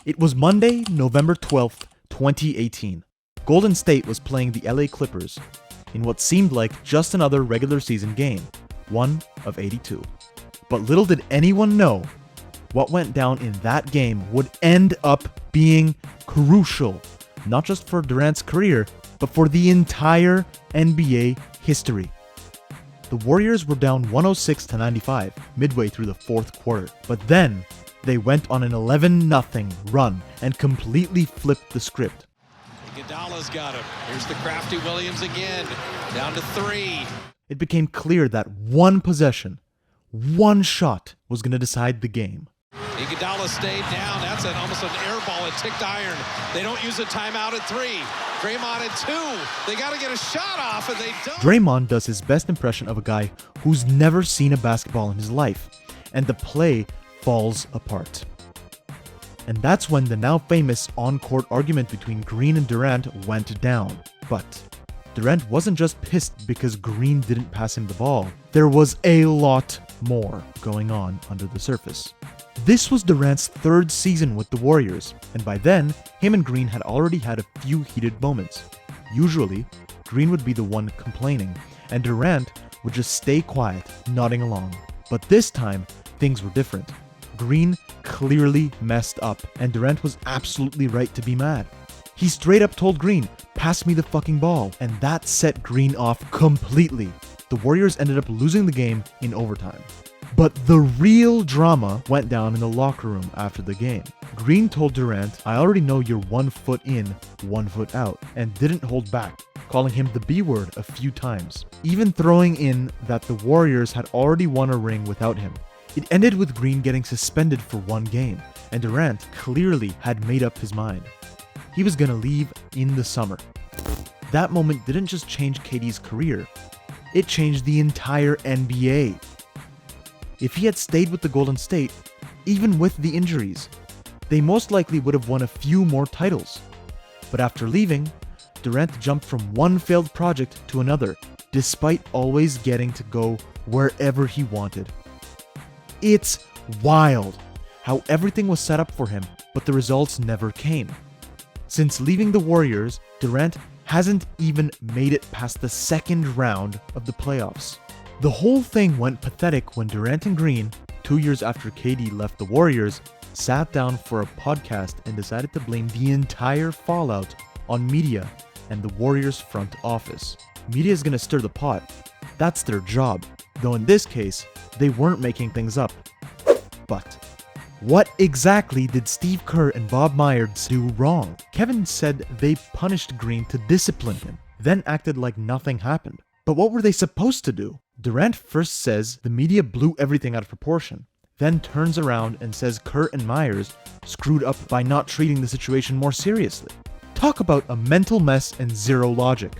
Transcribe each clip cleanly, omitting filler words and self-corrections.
It was Monday, November 12th, 2018. Golden State was playing the LA Clippers in what seemed like just another regular season game, one of 82. But little did anyone know what went down in that game would end up being crucial, not just for Durant's career, but for the entire NBA history. The Warriors were down 106-95 midway through the fourth quarter, but then they went on an 11-0 run and completely flipped the script. Iguodala's got him. Here's the crafty Williams again, down to 3. It became clear that one possession, one shot was going to decide the game. Iguodala stayed down. That's almost an air ball. It ticked iron. They don't use a timeout at 3. Draymond at 2. They got to get a shot off, and they don't. Draymond does his best impression of a guy who's never seen a basketball in his life, and the play falls apart. And that's when the now famous on-court argument between Green and Durant went down. But Durant wasn't just pissed because Green didn't pass him the ball. There was a lot more going on under the surface. This was Durant's third season with the Warriors, and by then, him and Green had already had a few heated moments. Usually, Green would be the one complaining, and Durant would just stay quiet, nodding along. But this time, things were different. Green clearly messed up, and Durant was absolutely right to be mad. He straight up told Green, "Pass me the fucking ball," and that set Green off completely. The Warriors ended up losing the game in overtime. But the real drama went down in the locker room after the game. Green told Durant, "I already know you're 1 foot in, 1 foot out," and didn't hold back, calling him the B word a few times, even throwing in that the Warriors had already won a ring without him. It ended with Green getting suspended for 1 game, and Durant clearly had made up his mind. He was gonna leave in the summer. That moment didn't just change KD's career, it changed the entire NBA. If he had stayed with the Golden State, even with the injuries, they most likely would have won a few more titles. But after leaving, Durant jumped from one failed project to another, despite always getting to go wherever he wanted. It's wild how everything was set up for him, but the results never came. Since leaving the Warriors, Durant hasn't even made it past the second round of the playoffs. The whole thing went pathetic when Durant and Green, 2 years after KD left the Warriors, sat down for a podcast and decided to blame the entire fallout on media and the Warriors front office. Media is gonna stir the pot. That's their job. Though in this case, they weren't making things up. But what exactly did Steve Kerr and Bob Myers do wrong? Kevin said they punished Green to discipline him, then acted like nothing happened. But what were they supposed to do? Durant first says the media blew everything out of proportion, then turns around and says Kerr and Myers screwed up by not treating the situation more seriously. Talk about a mental mess and zero logic.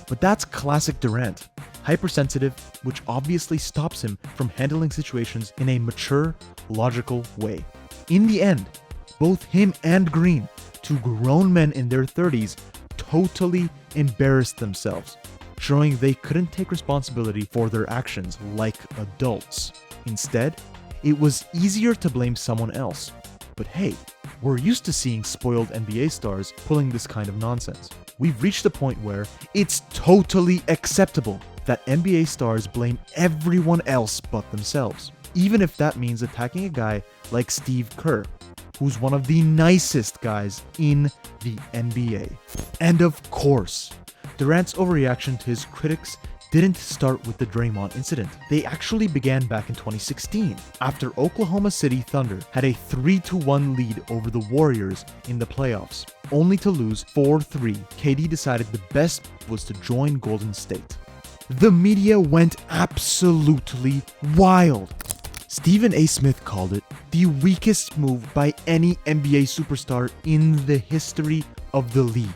But that's classic Durant. Hypersensitive, which obviously stops him from handling situations in a mature, logical way. In the end, both him and Green, 2 grown men in their 30s, totally embarrassed themselves, showing they couldn't take responsibility for their actions like adults. Instead, it was easier to blame someone else. But hey, we're used to seeing spoiled NBA stars pulling this kind of nonsense. We've reached a point where it's totally acceptable that NBA stars blame everyone else but themselves, even if that means attacking a guy like Steve Kerr, who's one of the nicest guys in the NBA. And of course, Durant's overreaction to his critics didn't start with the Draymond incident. They actually began back in 2016, after Oklahoma City Thunder had a 3-1 lead over the Warriors in the playoffs, only to lose 4-3. KD decided the best was to join Golden State. The media went absolutely wild. Stephen A. Smith called it the weakest move by any NBA superstar in the history of the league.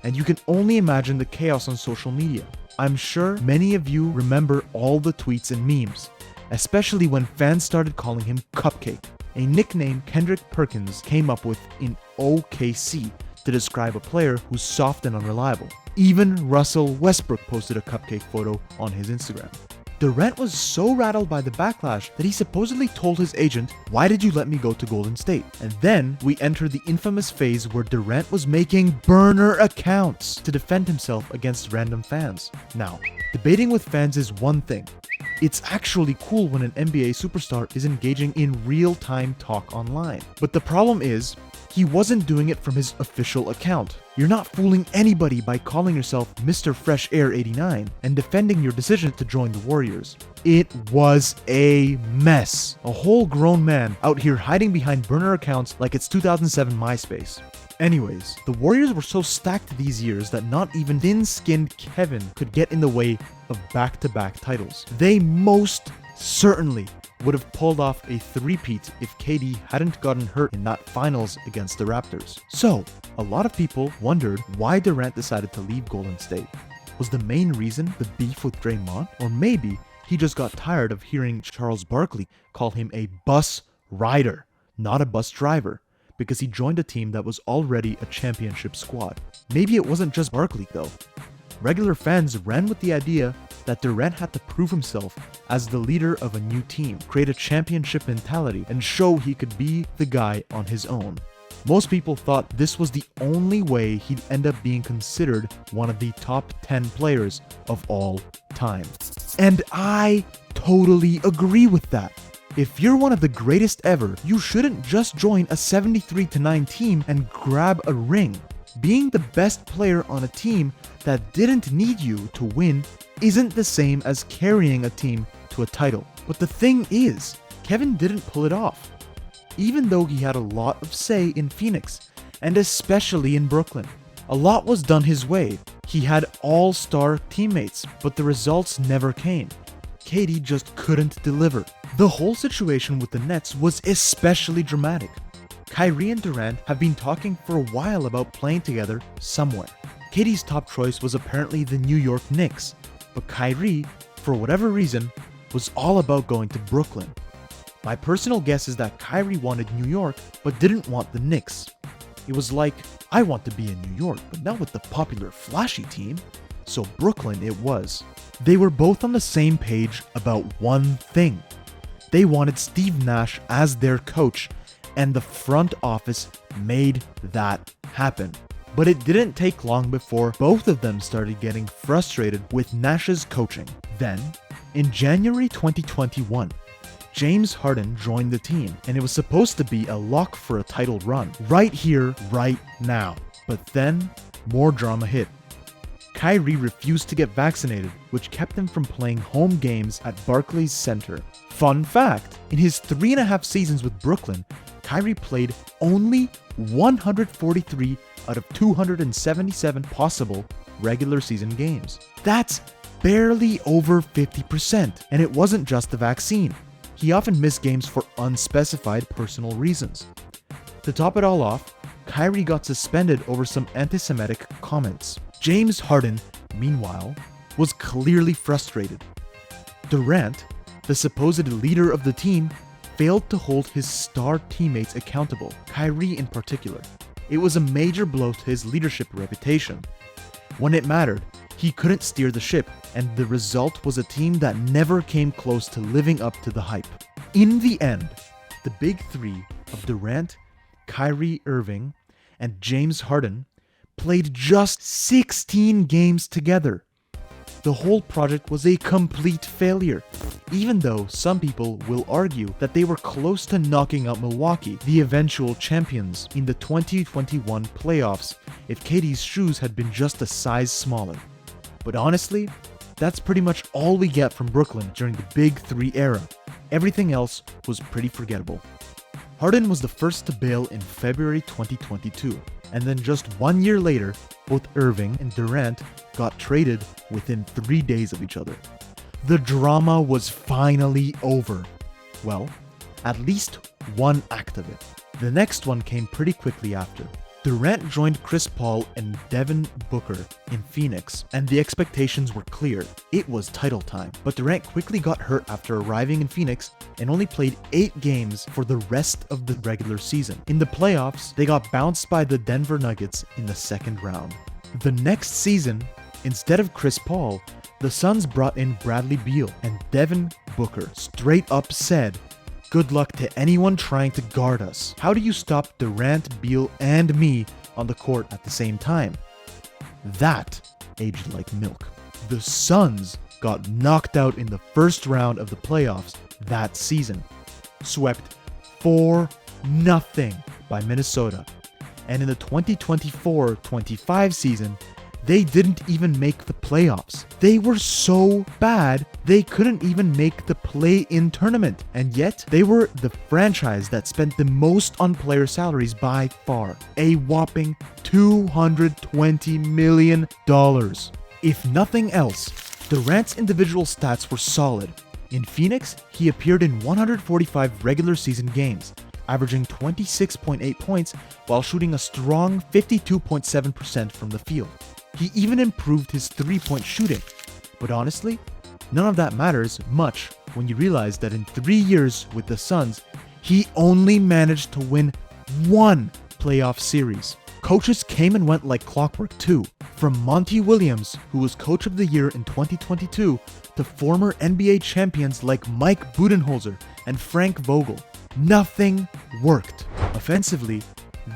And you can only imagine the chaos on social media. I'm sure many of you remember all the tweets and memes, especially when fans started calling him Cupcake, a nickname Kendrick Perkins came up with in OKC to describe a player who's soft and unreliable. Even Russell Westbrook posted a cupcake photo on his Instagram. Durant was so rattled by the backlash that he supposedly told his agent, "Why did you let me go to Golden State?" And then we enter the infamous phase where Durant was making burner accounts to defend himself against random fans. Now, debating with fans is one thing. It's actually cool when an NBA superstar is engaging in real-time talk online. But the problem is, he wasn't doing it from his official account. You're not fooling anybody by calling yourself Mr. Fresh Air 89 and defending your decision to join the Warriors. It was a mess. A whole grown man out here hiding behind burner accounts like it's 2007 MySpace. Anyways, the Warriors were so stacked these years that not even thin-skinned Kevin could get in the way of back-to-back titles. They most certainly would have pulled off a three-peat if KD hadn't gotten hurt in that finals against the Raptors. So, a lot of people wondered why Durant decided to leave Golden State. Was the main reason the beef with Draymond? Or maybe he just got tired of hearing Charles Barkley call him a bus rider, not a bus driver, because he joined a team that was already a championship squad. Maybe it wasn't just Barkley though. Regular fans ran with the idea that Durant had to prove himself as the leader of a new team, create a championship mentality, and show he could be the guy on his own. Most people thought this was the only way he'd end up being considered one of the top 10 players of all time. And I totally agree with that. If you're one of the greatest ever, you shouldn't just join a 73-9 team and grab a ring. Being the best player on a team that didn't need you to win isn't the same as carrying a team to a title. But the thing is, Kevin didn't pull it off. Even though he had a lot of say in Phoenix, and especially in Brooklyn. A lot was done his way. He had all-star teammates, but the results never came. KD just couldn't deliver. The whole situation with the Nets was especially dramatic. Kyrie and Durant have been talking for a while about playing together somewhere. KD's top choice was apparently the New York Knicks, but Kyrie, for whatever reason, was all about going to Brooklyn. My personal guess is that Kyrie wanted New York, but didn't want the Knicks. It was like, I want to be in New York, but not with the popular flashy team. So Brooklyn it was. They were both on the same page about one thing. They wanted Steve Nash as their coach, and the front office made that happen. But it didn't take long before both of them started getting frustrated with Nash's coaching. Then, in January 2021, James Harden joined the team, and it was supposed to be a lock for a title run. Right here, right now. But then, more drama hit. Kyrie refused to get vaccinated, which kept him from playing home games at Barclays Center. Fun fact, in his 3.5 seasons with Brooklyn, Kyrie played only 143 out of 277 possible regular season games. That's barely over 50%, and it wasn't just the vaccine. He often missed games for unspecified personal reasons. To top it all off, Kyrie got suspended over some anti-Semitic comments. James Harden, meanwhile, was clearly frustrated. Durant, the supposed leader of the team, failed to hold his star teammates accountable, Kyrie in particular. It was a major blow to his leadership reputation. When it mattered, he couldn't steer the ship, and the result was a team that never came close to living up to the hype. In the end, the big three of Durant, Kyrie Irving, and James Harden played just 16 games together. The whole project was a complete failure, even though some people will argue that they were close to knocking out Milwaukee, the eventual champions, in the 2021 playoffs if KD's shoes had been just a size smaller. But honestly, that's pretty much all we get from Brooklyn during the Big Three era. Everything else was pretty forgettable. Harden was the first to bail in February 2022, and then just 1 year later, both Irving and Durant got traded within 3 days of each other. The drama was finally over. Well, at least one act of it. The next one came pretty quickly after. Durant joined Chris Paul and Devin Booker in Phoenix, and the expectations were clear. It was title time, but Durant quickly got hurt after arriving in Phoenix and only played 8 games for the rest of the regular season. In the playoffs, they got bounced by the Denver Nuggets in the second round. The next season, instead of Chris Paul, The Suns brought in Bradley Beal, and Devin Booker straight up said, "Good luck to anyone trying to guard us. How do you stop Durant, Beal, and me on the court at the same time?" That aged like milk. The Suns got knocked out in the first round of the playoffs that season, swept 4-0 by Minnesota, and in the 2024-25 season, they didn't even make the playoffs. They were so bad, they couldn't even make the play-in tournament, and yet they were the franchise that spent the most on player salaries by far, a whopping $220 million. If nothing else, Durant's individual stats were solid. In Phoenix, he appeared in 145 regular season games, averaging 26.8 points while shooting a strong 52.7% from the field. He even improved his three-point shooting. But honestly, none of that matters much when you realize that in 3 years with the Suns, he only managed to win one playoff series. Coaches came and went like clockwork too, from Monty Williams, who was Coach of the Year in 2022, to former NBA champions like Mike Budenholzer and Frank Vogel. Nothing worked. Offensively,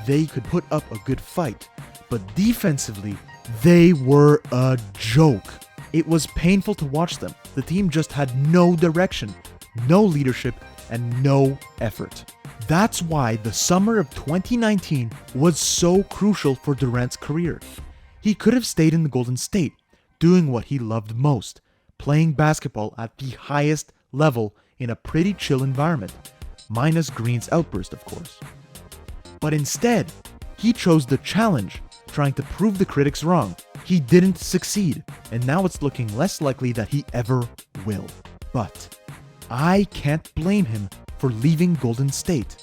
they could put up a good fight, but defensively, they were a joke. It was painful to watch them. The team just had no direction, no leadership, and no effort. That's why the summer of 2019 was so crucial for Durant's career. He could have stayed in the Golden State, doing what he loved most, playing basketball at the highest level in a pretty chill environment, minus Green's outburst, of course. But instead, he chose the challenge, trying to prove the critics wrong. He didn't succeed, and now it's looking less likely that he ever will. But I can't blame him for leaving Golden State.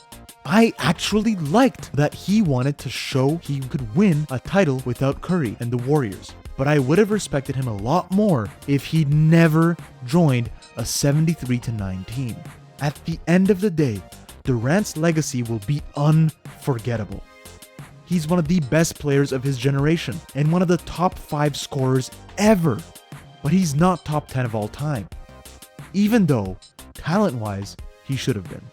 I actually liked that he wanted to show he could win a title without Curry and the Warriors, but I would have respected him a lot more if he'd never joined a 73-9 team. At the end of the day, Durant's legacy will be unforgettable. He's one of the best players of his generation and one of the top 5 scorers ever, but he's not top 10 of all time, even though, talent-wise, he should have been.